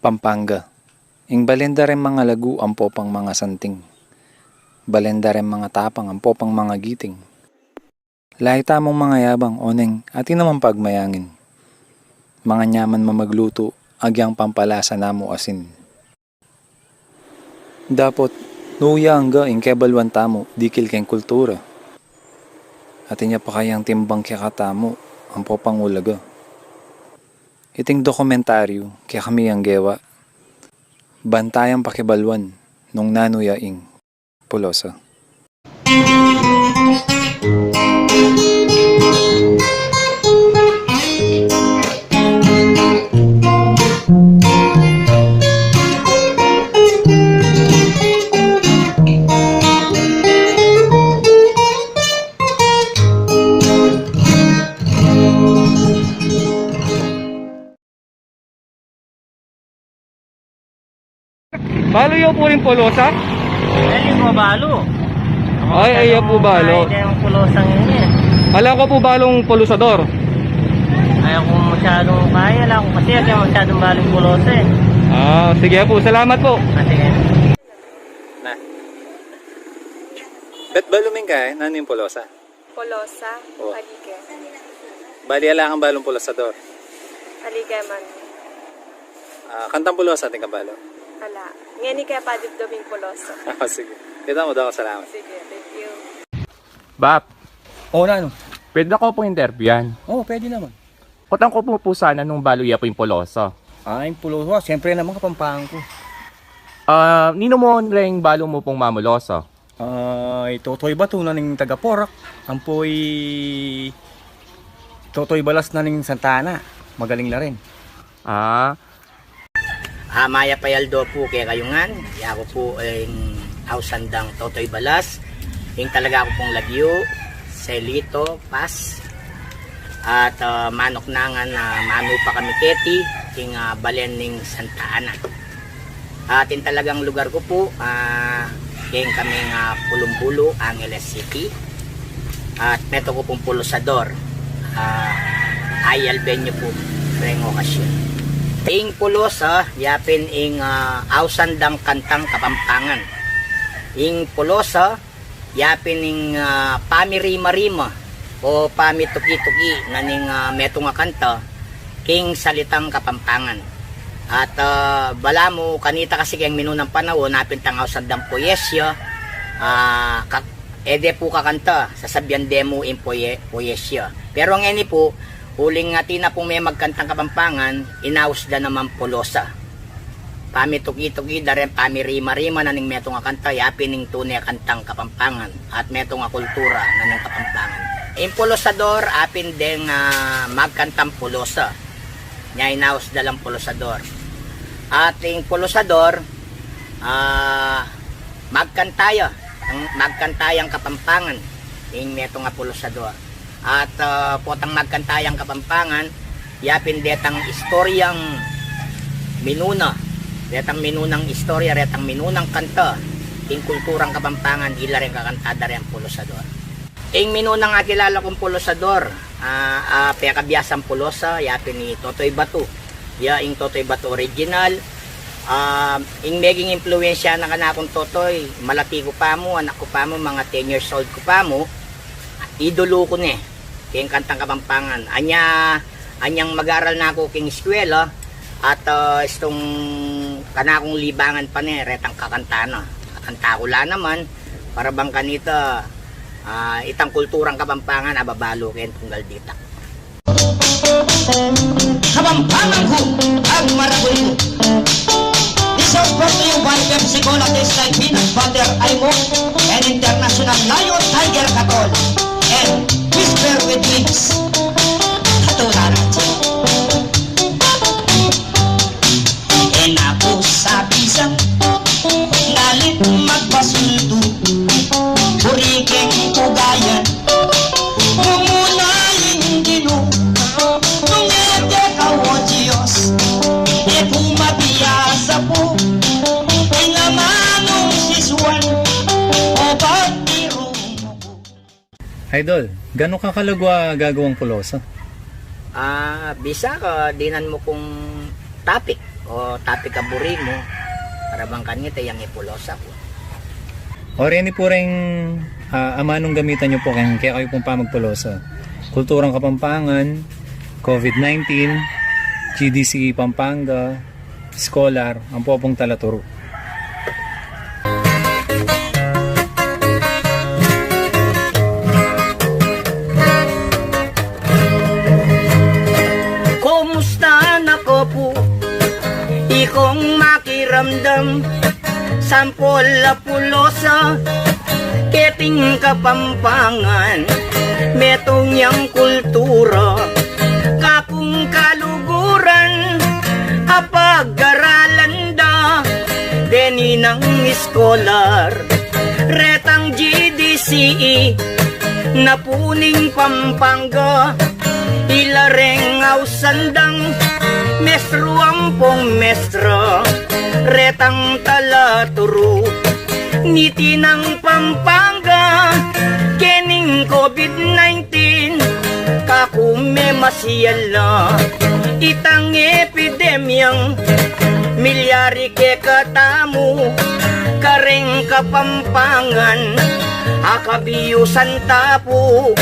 Pampanga. Ing balenda rin mga lagu ang popang mga santing. Balenda rin mga tapang ang popang mga giting. Lahi tamong mga yabang oneng atin naman pagmayangin. Mga nyaman mamagluto agyang pampalasa namo asin. Dapot nuya hangga ing kebalwan tamo dikil keng kultura. Atin niya pa kayang timbang kaya katamo ang popang ulaga. Iting dokumentaryo kaya kami ang gewa. Bantayang pakibalwan nung nanuya ing Pulosa. Balo yung po rin Pulosa? Ay, yung balo. Ay, ayaw po balo. Ay, yung pulosang yun eh. Alam ko po balong pulusador. Ayaw ko masyadong kaya lang. Kasi ayaw masyadong balong pulosa eh. Sige po. Salamat po. Sige. Na. Bet baluming ka eh, nano yung Pulosa? Pulosa, Oh. Alige. Bali ala kang balong pulusador. Alige man. Kantang Pulosa ating kabalo. Ala. Ngayon kaya padibdobing Pulosa. Sige. Kita mo daw ako salamat. Sige, thank you. Bap, Oo na, ano? pwede na ko po interviewan. Oo, pwede naman. Kutang ko po sana nung baluya po yung Pulosa. Yung pulo, siyempre naman kapampangan ko. Nino mo rin balo mo pong mamulosa? Totoy ba ito na ning taga-Porak? Ampoy Totoy Balas na ning Santana. Magaling na rin. Maya Payaldo po kaya kayungan. Ako po ang Ausandang Totoy Balas. Yung talaga ako pong lagyo. Selito, Pas. At manok nangan na manu pa kami keti. Yung balen ning Santa Ana. At yung talagang lugar ko po. Yung kaming Pulumbulo, Angeles City. At meto ko pong Pulusador. Ay Albenyo po. Reng okasyon. Ing Pulosa, yapin ing Ausandang Kantang Kapampangan. Ing Pulosa, yapin ing pamirima-rima o pamituki-tuki na ning metong kanta king salitang Kapampangan. At bala mo, kanita kasi kayang minunang panahon, napintang Ausandang Poyesya, ede po kakanta, sasabyan demo in Poyesya. Pero ngayon po, huling nga tina po may magkantang Kapampangan, inaus da naman Pulosa. Pamituki-tuki da rin, pamirima-rima na ning metong kanta, yapin ning tunay kantang Kapampangan at metong kultura na ning Kapampangan. In Pulosador, apin deng magkantang Pulosa. Nya inaus da lang Pulosador. At ing Pulosador, magkantayang Kapampangan, ing metong Pulosador. At potang magkantayang Kapampangan, yapin detang istoryang minuna, detang minunang istorya, detang minunang kanta, ing kulturang Kapampangan, ila rin kakantada rin Pulosador. Ing minunang akilala kong Pulosador, pekabiyasang Pulosa, yapin ni Totoy Bato. Ing Totoy Bato original, ing meging impluensya na kanakong Totoy, malati ko pa mo, anak ko pa mo, mga 10 years old ko pa mo, idolo ko ne. King kantang Kapampangan. Anyang mag-aral na ako king eskwela at itong kanakong libangan pa ne, retang kakanta na. Kakanta ko la naman, para bang kanita, itang kulturang Kapampangan, ababalo ken tunggal dita. Kapampangan ko, ang maragoy ko. This is brought to you by Pepsi Cola Taste Like Peanut Butter Aimo and International Lion Tiger Katol and Whisper with Wings. Katularan. Ako sa bisang ngalit magbasunto Purikeng ugayan Mumunayin gino Tungete kawo Diyos E pumabiyasa po Inamanong siswan O pagtirong mo. Idol, gano'ng kakalagwa gagawang Pulosa? Bisa ka dinan mo kung topic o topic kaburi mo, para bang kanita yung ipulosa po. O rin po rin amanong gamitan nyo po kaya kayo pong pamagpulosa. Kulturang Kapampangan, COVID-19, GDC Pampanga, Scholar, ang po pong talaturo. Kumusta na ko po, ikong makiramdam, sampol la pulosa, keting Kapampangan, metong yang kultura, kapung kaluguran, apag-aralan da, deni ng Scholar, retang GDCE, napuning Pampanga, ilareng ausandang, mestro ampong mestra, retang talaturo, niti ng Pampanga, kening COVID-19, kakume masiyala, itang epidemyang, milyari ke katamu, kareng Kapampangan, akabiyusan tapo,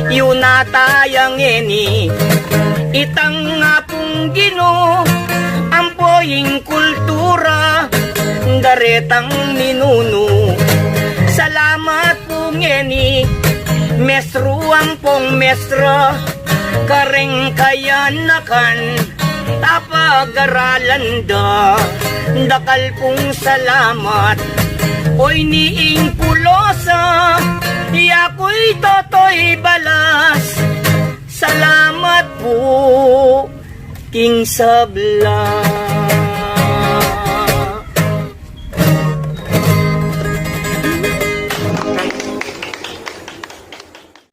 yunatayang eni, itang ngapong Gino, ampoing kultura, daretang ninuno. Salamat po ngeni, mestro ampong mestra, kareng kayanakan, tapag-aralan da, dakal pong salamat. Oy niing pulosa, yako'y totoy balas, salamat po, King Sabla.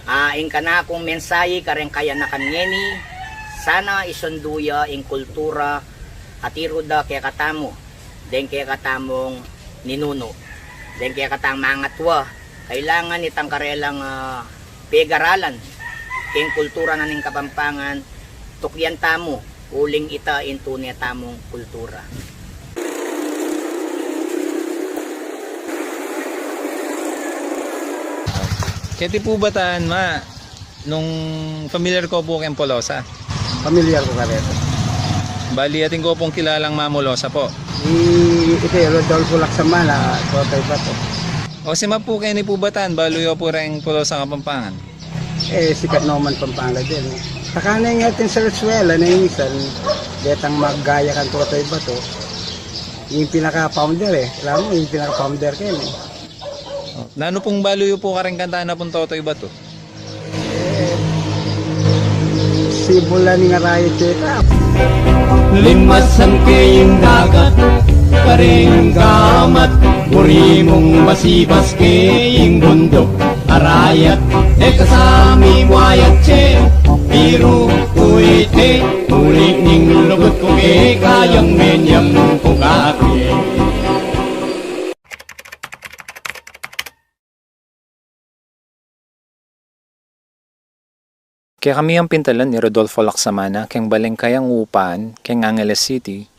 Aing kana akong mensahe kareng kaya na kanyeni, sana isunduya ing kultura at iruda kaya katamo, den kaya katamong ninuno, den kaya katang mangatwa, kailangan itang karelang pegaralan ing kultura na ning Kapampangan, tukyan tamo, uling ita into niya tamong kultura. Keti po bataan ma, nung familiar ko po kayong Polosa. Pamilyar ko ka rin. Bali ating ko pong kilalang Mamulosa po. Ito yung Rodolfo Laksamana, Totoy Bato. O si ma po kayo ni po bataan, baluyo po rin Polosa Kapampangan. Sikat naman Pampanga din. Sakana yung atin sa Rasuela na yung isan, detang maggaya kan Totoy Bato. Yung pinaka-founder Alam mo, yung pinaka-founder kayo Nano pong baluyo po kareng kanta na pong Totoy Bato? Sibulan nga rayo teka. Limasan kayong dagat, karing gamat, muri mong masibas kayong bundok, arayat, kasami wayat che, biru kuite, ulit ning lugot ko kayang menyam kong kakye. Kaya kami ang pintalan ni Rodolfo Laksamana kayang balengkayang upaan kayang Angeles City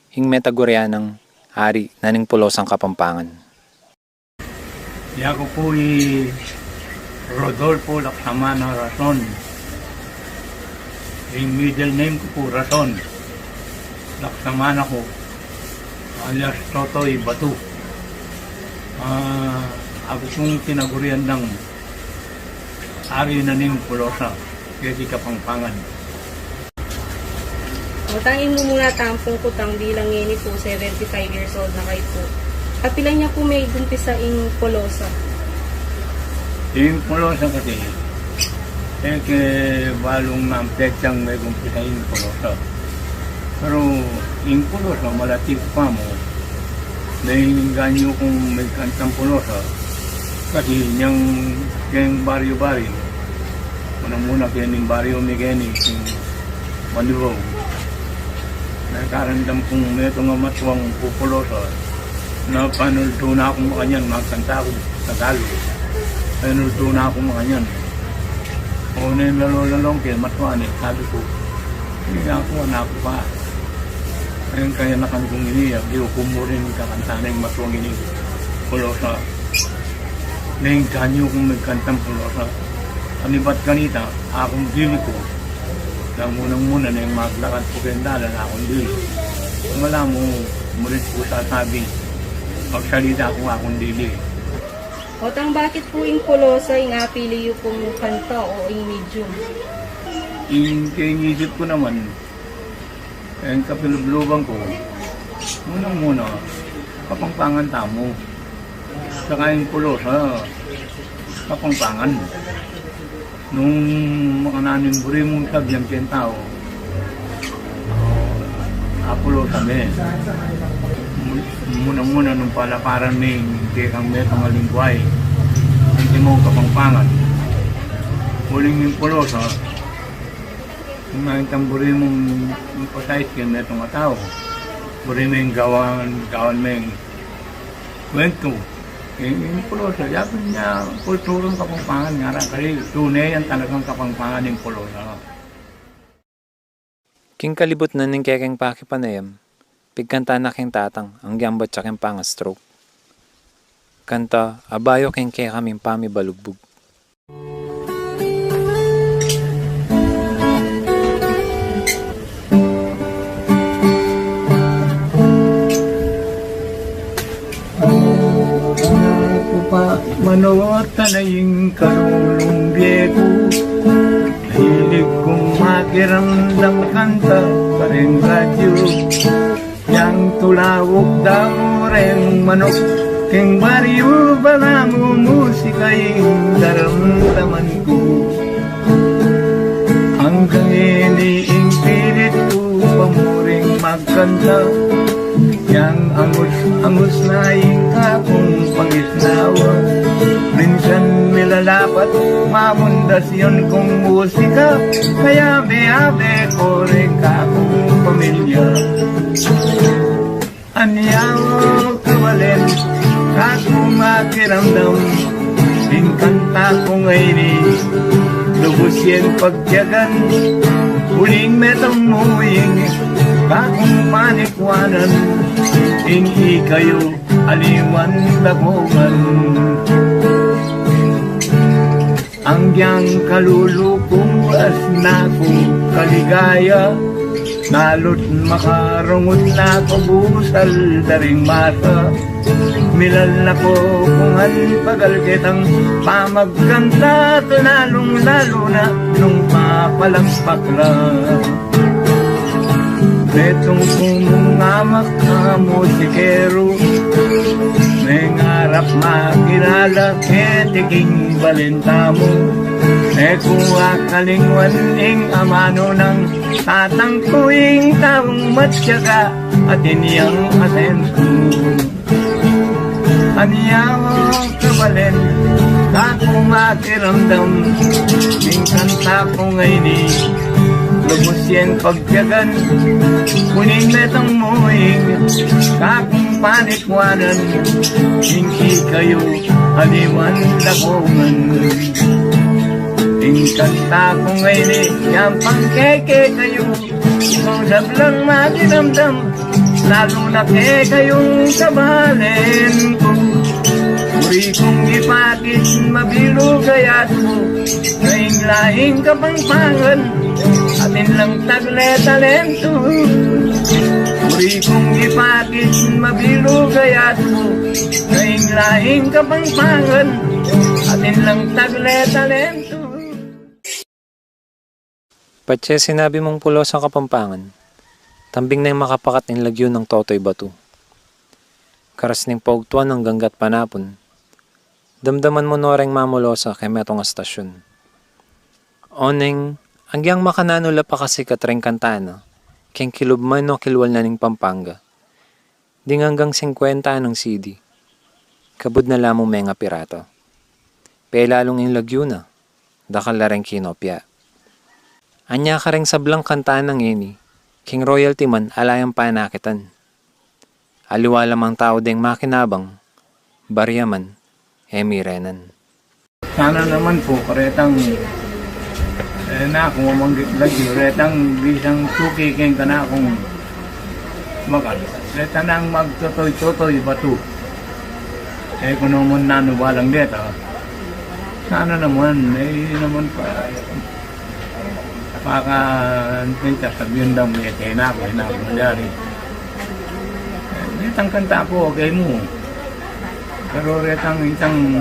hing metagoryanang hari naning Pulosang Kapampangan. Ako po Rodolfo Laksamana Rason. Yung middle name ko po Rason. Laksamana ko alias Totoy Bato. Ako pong tinagurian ng hari naning Pulosa. Kaya Kapampangan. Tangin mo muna tampong kutang bilang ngeni po, 75 years old na kayo po. At pila niya po may gumpisa ing Polosa? Yung Pulosa kasi, balong ng petsang may gumpisa yung Pulosa. Pero yung Pulosa, malatik pa mo, nahihingan nyo kung may kantang Pulosa. Kasi yung baryo-baryo, muna kaya ng baryo ni Kenny, yung Manuro. Nagkarandam kong meto nga matwang pupulosa na panulto na akong makanyan, magkanta ako sa Tagalog. Panulto na akong makanyan. O na yung lalo-lalong kaya matwan sabi ko, hindi ako pa. Ayun kaya nakan kong iniyak, di kumurin kakanta na yung matuwang ini pulosa. Neng kanyo kung nagkantang pulosa. Anibat kanita, akong dili ko. Nang munang-muna na yung maglakad po kendala na akong dili. Wala mo, mulit po sasabi, magsalita ko akong dili. Otang bakit po yung Polosa yung apili yung pong kanta o yung medium? Inisip ko naman, yung kapilubluban ko, munang-muna, kapangpangan tamo. Saka yung pulosa, kapangpangan. Nung makananin buri mong tabyang kiyang tao, apulo kami. Muna-muna nung palaparan ng kekang metong alingkway, hindi mo kapangpangan. Huling yung pulosa, kung nakitang buri mong patay kiyang metong atao, buri mo yung gawan mo yung kwento. Yung pulosa, yapin niya, kulturong kapangpangan nga rin. Kasi tunay ang talagang kapangpangan ng pulosa. King kalibot na ning kekeng pakipanayam, pigkanta na king tatang, ang gyambat sa king pangastroke. Kanta, abayo king kaming pami balugbog. Manuota na yung karulong biego, hilig kong makiramdam kanta pa rin radyo. Yang tulawok daw rin manok, king baryo balang musika yung daramdaman ko. Hanggang iniing pilit ko pamuring magkanta, yang angus na ikakong pangisnawa. Minsan milalapat mamundas yun kong musika, kaya be-abe ko rin kakong pamilya. Anyaw kawalin, kakong makiramdam, pinkanta ko ngayon, lubos yan pagyagan, huling metang muwing, kakong panikwanan, hindi kayo aliwan dagogan. Ang diyang kalulukong as na ko kaligaya, nalot makarungot na ko busal daring mata. Milal na ko kung halpagal kitang pamagkanta, lalong lalo na nung papalampak lang. Betong kumungamak ka musikero, may ngarap makilala ketiking balenta mo. Kung akalingwan ing amano ng tatang tuwing taong matsyaga at iniyang asenso. Aniyaw kabalen, kako makiramdam, ing kanta ko ngayon, lubos yan pagyagan, kuning metang muing, kakong panikwanan, hindi kayo haliwan lakongan. Ing kanta ko ngayon, yang pangkeke kayo, kung sablang makinamdam, lalo na kayong kabalin ko. Uri kong ipakit mabilo gayat mo, ngayon lahing kapangpangan, atin lang tagle talento. Uri kong ipakit mabilo gayat mo, ngayon lahing kapangpangan, atin lang tagle talento. Patse sinabi mong pulos ang Kapampangan, tambing na yung makapakat ng lagyo ng Totoy Batu. Karas ning paugtuan ng ganggat panapon, damdaman mo noreng mamulosa kay metong astasyon. Oneng, angyang makananula pa kasi katreng kantana, keng kilubman no kilwal na ning Pampanga. Ding hanggang 50 ng CD, kabud na lamang mga pirata. Pelalong yung lagyo na, dakal la rin kinopya. Anya ka rin sablang kantana ng ini, king royalty man alayang panakitan. Aliwa lamang tao ding makinabang, baryaman, emirenan. Sana naman po, karetang na kung mamanggit lagi, karetang bisang suki keng ka na kung makan. Deta nang magtotoy-totoy batu. Eh kung naman nanubalang deta, sana naman, naman pa. Paka-nita sabihin daw may tena ko, dari. Retang kanta ko, okay mo. Pero retang itang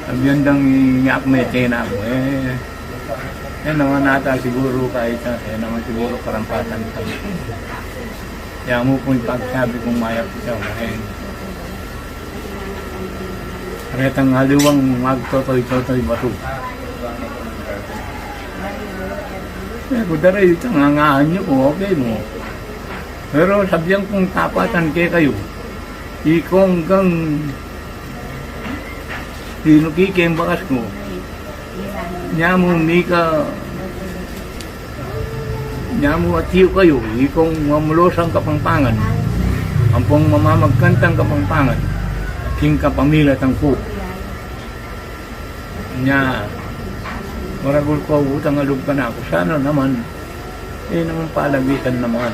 sabihin daw iyak may tena ko, naman nata siguro kahit naman siguro karampatan kami. Kaya mo po yung pagsabi kong mayap siya, retang haliwang magtotoy-totoy batu. Kudara ito, ngangahan nyo ko, okay mo. Pero sabihan kong tapatan kayo, ikong kang sinukiki ang bakas ko, niya mo atiyo kayo, ikong mamulosang kapangpangan, ang pong mamamagkantang kapangpangan, king kapamilat ang po. Niya, maragul ko, utang alog ka na ako. Sana naman, naman palagitan naman.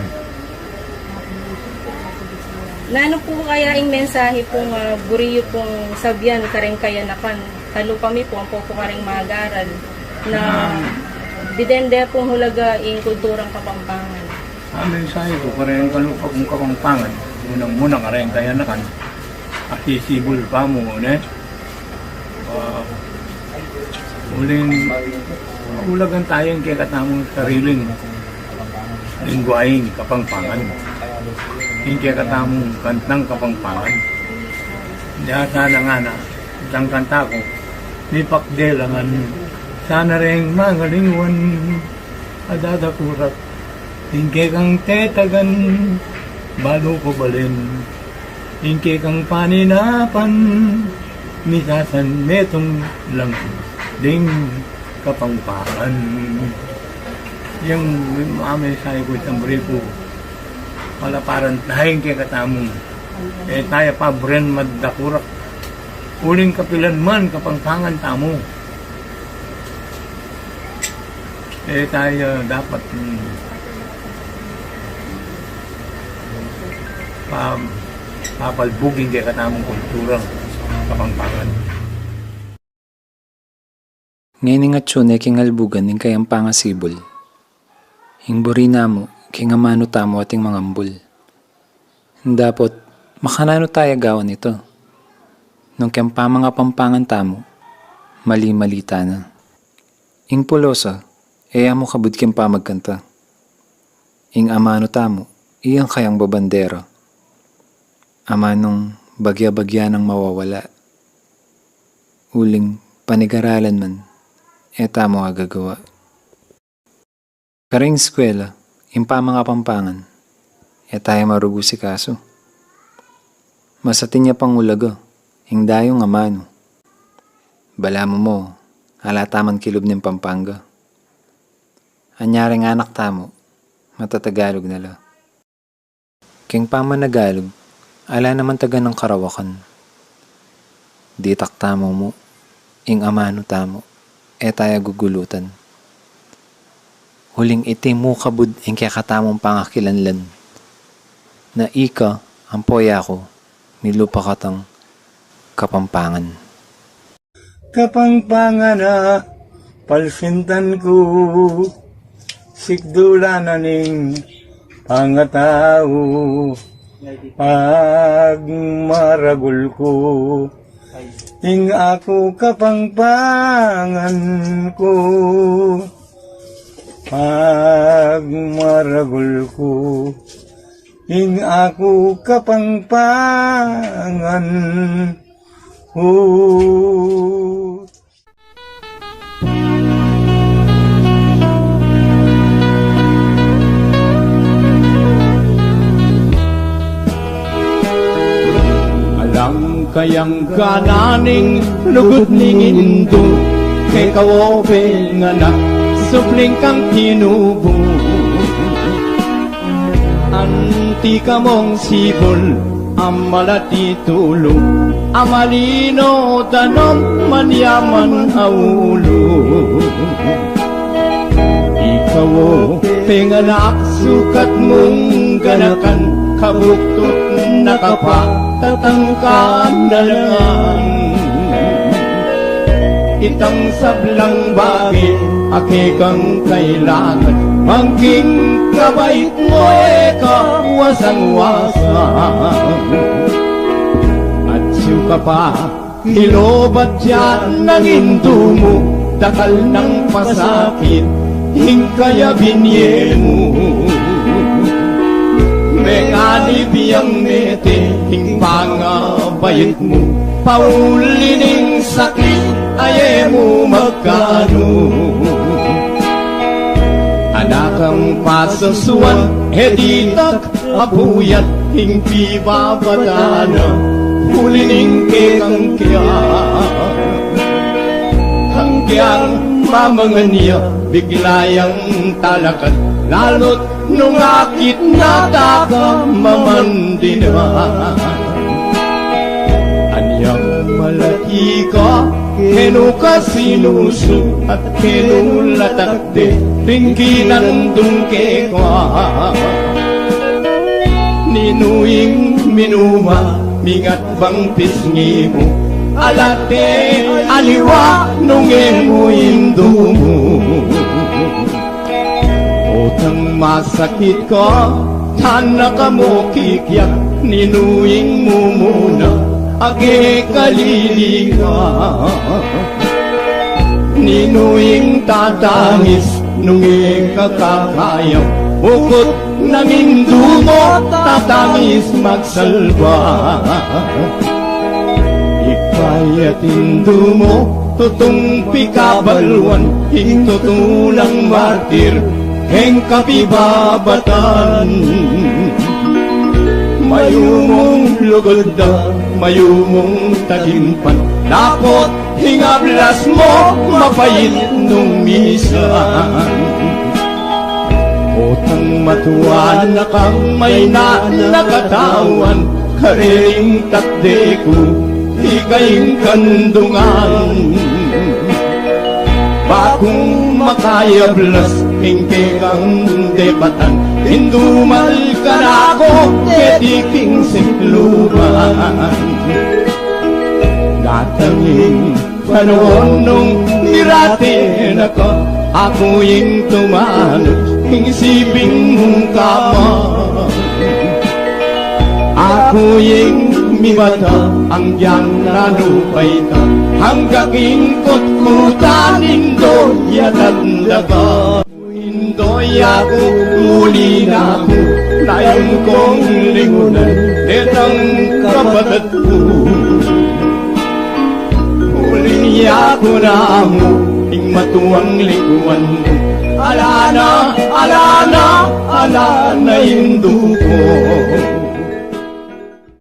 Nano po kaya yung mensahe pong buriyo pong sabyan kareng kaya nakan talo kami po ang po kareng magaral na bidende pong hulaga yung kulturang Kapampangan. Mensahe ko, kareng kalupa kong Kapampangan. Unang-munang kareng kaya nakan. Accessible pa mo, ulagan tayong kaya katamong sariling lingwaing Kapampangan. Yung kaya katamong kantang Kapampangan. Diya sana nga na, isang kanta ko, ni Pakdelangan, sana rin mga lingwan, adadakurat, hingke kang tetagan, balo ko balin, hingke kang paninapan, misasan metong lang, ding Kapampangan. Yung mga sayo ko isang briefo, wala parang tayong kaya katamong, tayo pa bren maddakurak, uling kapilan man Kapampangan tamo. Tayo dapat papalbugin kaya katamong kulturang Kapampangan. Ngayon nga tsun king albugan ng kayang pangasibol. Hingburi namo, king amano tamo ating mga ambul. Dapat, makanano tayo gawan ito. Nung kayang mga Pampangan tamo, mali-malita na. Ing pulosa, amo kabud kayang pamagkanta. Ing amano tamo, iyang kayang babandera. Amanong bagya-bagya ng mawawala. Uling panigaralan man, tamo agagawa. Karing eskwela, impa mga Pampangan, tayo marugo si kaso. Masatin niya pang ulaga, hingdayong amano. Balamo mo, halataman kilob ng Pampanga. Anyaring anak tamo, matatagalog nala. King pamanagalog, ala naman taga ng Karawakan. Ditak tamo mo, ing amano tamo, tayo gugulutan. Huling iti mo kabud ing kaya katamong pangakilanlan. Na ika, ang poya ko, nilupa katang Kapampangan. Kapampangan na palsintan ko, sigdula na ning pangatao, pag maragul ko, ing ako Kapampangan ko, pag maragul ko, ing ako Kapampangan ko. Alam kayang kananing lugot ning indo, kay kawope nga na supling kang tinubo. Anti ka mong sibol, amalati tulo, amalino tanom manyaman aulo. Ikaw o penganak sukat mong ganakan kabuktot nakapatatangkan na lang. Itang sablang bagay akikang kailangan angking kabait mo kawasang-wasang. At siya ka pa hilobat yan ng hinto mo dakal ng pasakit hingkaya binye mo. Menganib yang nete hing pangabayit mo paulining sakit aye mo magkano. Anakang pasasuan heditak apuyat hing pibabatana ulining kekang hanggang mamangan niya biglayang talakan lalot nung akit nataka mamandinan. Anyang malaki ka kenu ka sinusu at kenu latakde ringkinan dungke kwa. Ninuing minuma mingat bang pisngi mo alate aliwa nung emo indo mo. Utang masakit ka tana ka mo kikyak ninuing mo muna age kalili ka. Ninuing tatangis nung ikakakayaw ukot ng hindu mo tatangis magsalba. Ikayat hindu mo tutong pikabalwan hing tutulang martir heng kapibabatan. Mayumong lugod na mayumong tagimpan dapat hingablas mo mapait nung misan. Utang matuan na kang may nakatawan karing takde ko higaying kandungan. Bakong makayablas hingke kang debatan hindumal ka na ako ketiking sikluban. Datangin panahon nung niratin ako yung tumanod hingisibing mong kama. Ako yung mimata ang yang nanupay ka hanggang ingkot kutan indo yatandaga. Indoy ako uli na ako nayon kong lingunan netang kapatid ko. Uli ako na mo ing matuwang likuan mo alana, alana, alana indo ko.